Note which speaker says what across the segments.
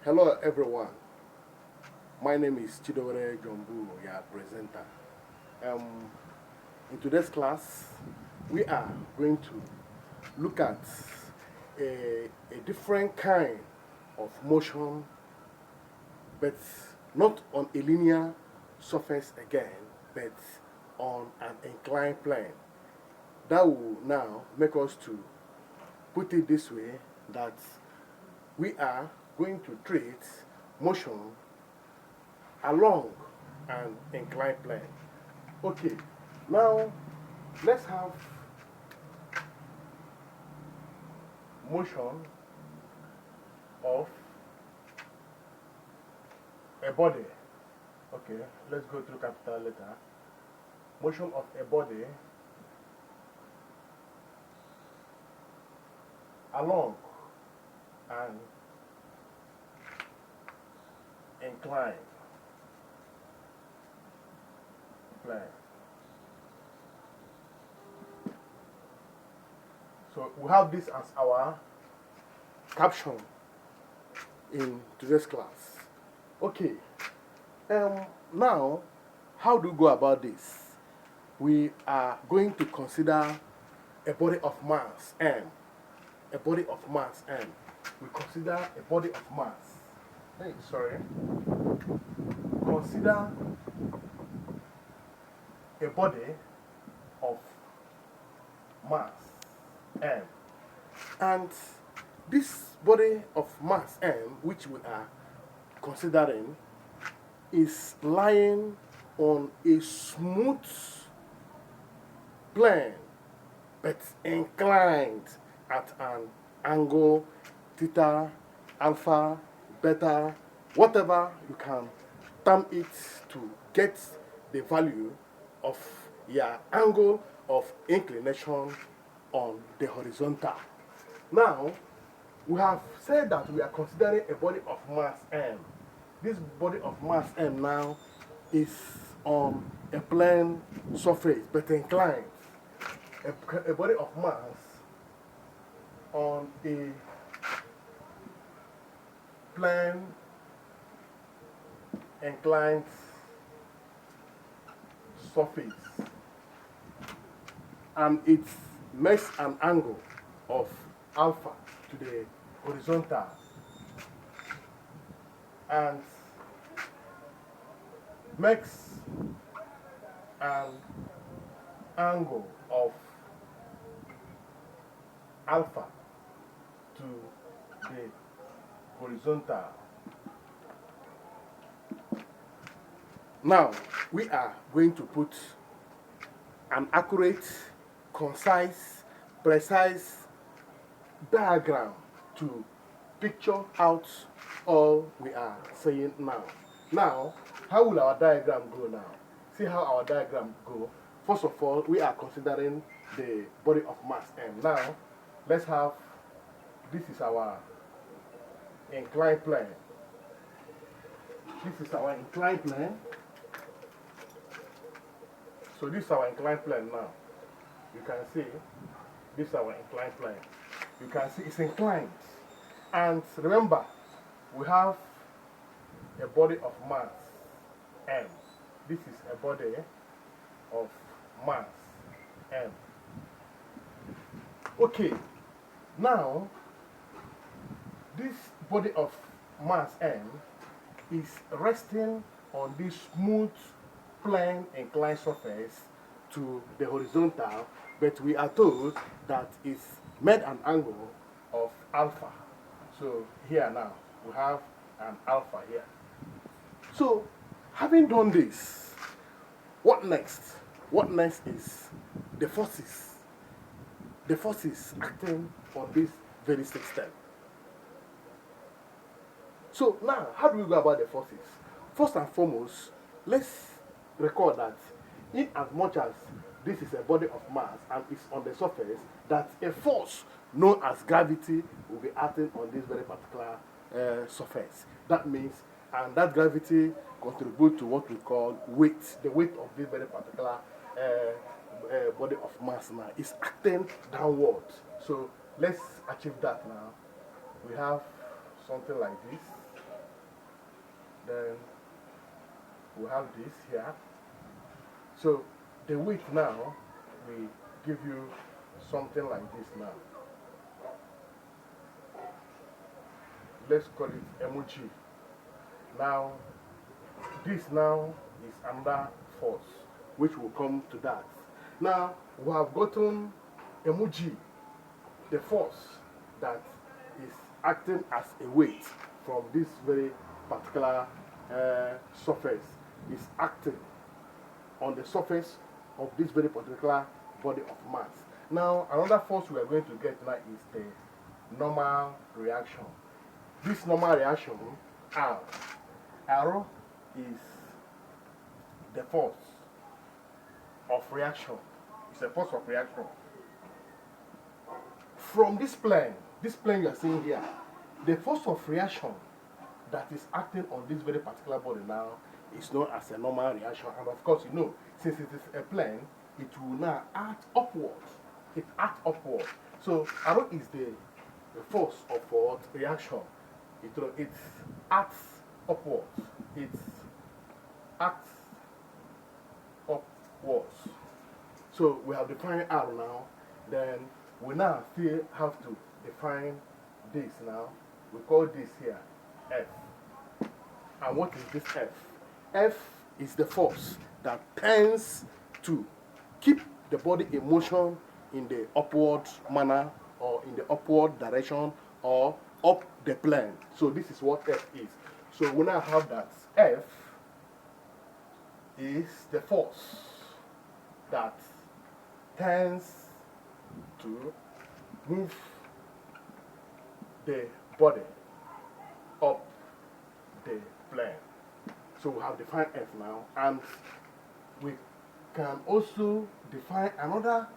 Speaker 1: Hello everyone, my name is Chidowere Jombu, your presenter. Um, in today's class, we are going to look at a different kind of motion, but not on a linear surface again, but on an inclined plane. That will now make us to put it this way that we are going to treat motion along an inclined plane. Okay, now let's have motion of a body. Okay, let's go through capital letter. Motion of a body along an inclined plane. So we have this as our caption in today's class. Okay, now how do we go about this? We are going to consider a body of mass M. A body of mass M. We consider a body of mass. Hey, sorry. Consider a body of mass M. And this body of mass M, which we are considering, is lying on a smooth plane, but inclined at an angle, theta, alpha, beta, whatever you can term it to get the value of your angle of inclination on the horizontal. Now, we have said that we are considering a body of mass M. This body of mass M now is on a plane surface but inclined. A body of mass on a plane inclined surface, and it makes an angle of alpha to the horizontal and makes an angle of alpha to the horizontal. Now, we are going to put an accurate, concise, precise diagram to picture out all we are saying now. Now, how will our diagram go now? See how our diagram go. First of all, we are considering the body of mass M. Now, let's have, this is our inclined plane. This is our inclined plane. So this is our inclined plane now. You can see, this is our inclined plane. You can see it's inclined. And remember, we have a body of mass, M. This is a body of mass, M. Okay, now, this body of mass M is resting on this smooth plane inclined surface to the horizontal, but we are told that it's made an angle of alpha. So here now, we have an alpha here. So, having done this, what next? What next is the forces. The forces acting on this very system. So now, how do we go about the forces? First and foremost, let's record that in as much as this is a body of mass and it's on the surface, that a force known as gravity will be acting on this very particular surface. That means, and that gravity contributes to what we call weight. The weight of this very particular body of mass now is acting downward. So let's achieve that now. We have something like this. Then we have this here. So the weight now, we give you something like this now. Let's call it MG. Now, this now is under force, which will come to that. Now, we have gotten MG, the force that is acting as a weight from this very particular surface, is acting on the surface of this very particular body of mass. Now, another force we are going to get now is the normal reaction. This normal reaction, R is the force of reaction. It's a force of reaction. From this plane you are seeing here, the force of reaction that is acting on this very particular body now is known as a normal reaction. And of course, you know, since it is a plane, it will now act upward. It acts upward. So, R is the force of what? Reaction. It acts upwards. It acts upwards. So we have defined R now. Then we now still have to define this now. We call this here F. And what is this F? F is the force that tends to keep the body in motion in the upward manner or in the upward direction or up the plane. So this is what F is. So we now have that F is the force that tends to move the body up the plane. So we have defined F now, and we can also define another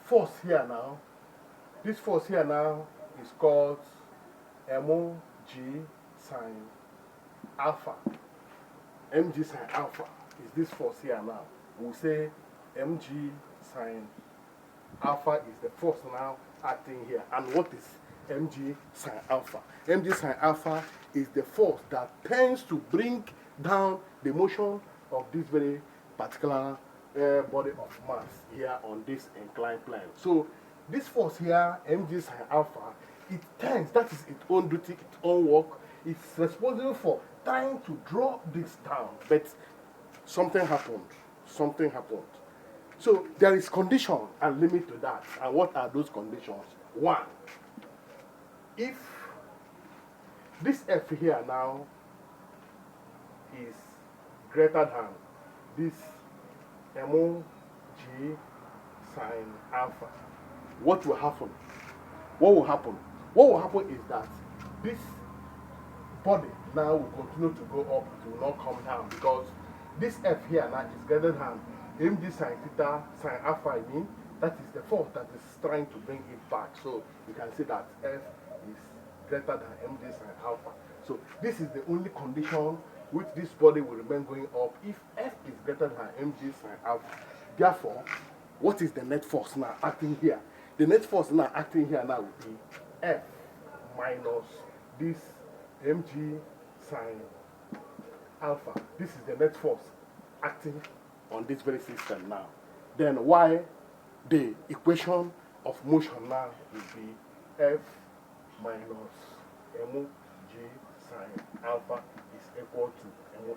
Speaker 1: force here now. This force here now is called mg sine alpha. Mg sine alpha is this force here now. We'll say mg sine alpha is the force now acting here. And what is mg sine alpha? Mg sine alpha is the force that tends to bring down the motion of this very particular body of mass here on this inclined plane. So this force here, mg sine alpha, it tends, that is its own duty, its own work. It's responsible for trying to draw this down. But something happened. Something happened. So there is condition and limit to that. And what are those conditions? One, if this F here now is greater than this mg sine alpha, what will happen? What will happen? What will happen is that this body now will continue to go up, it will not come down, because this F here now is greater than mg sine theta sine alpha. I mean, that is the force that is trying to bring it back. So you can see that F is greater than mg sine alpha. So this is the only condition which this body will remain going up if F is greater than mg sine alpha. Therefore, what is the net force now acting here? The net force now acting here now will be F minus this mg sine alpha. This is the net force acting on this very system now. Then why the equation of motion now will be F minus mg sine alpha is equal to MA.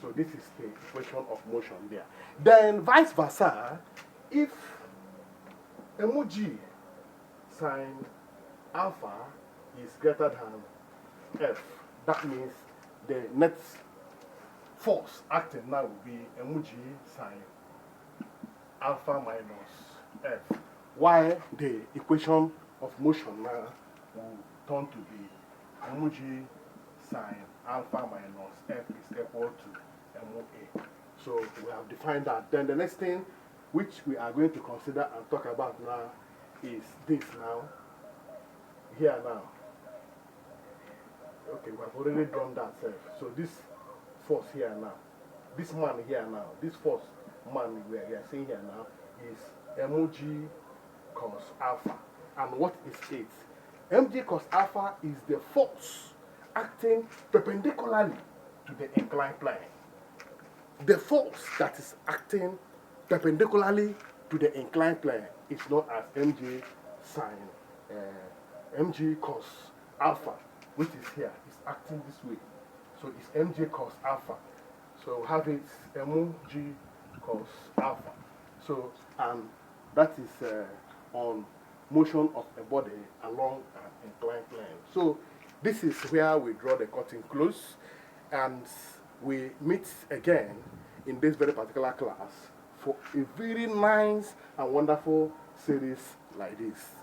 Speaker 1: So this is the equation of motion there. Then vice versa, if mg sine alpha is greater than F, that means the net force acting now will be mg sine alpha minus F. Why the equation of motion now will turn to be mg sine alpha minus F is equal to MA. So we have defined that. Then the next thing which we are going to consider and talk about now is this now. Here now. Okay, we have already done that. So this force here now, this man here now, this force man we are seeing here now is mg cos alpha. And what is it? Mg cos alpha is the force acting perpendicularly to the inclined plane. The force that is acting perpendicularly to the inclined plane is known as mg sine mg cos alpha, which is here. It's acting this way. So it's mg cos alpha. So have it mg cos alpha. So, and that is on motion of a body along an inclined plane. So this is where we draw the curtain close, and we meet again in this very particular class for a very nice and wonderful series like this.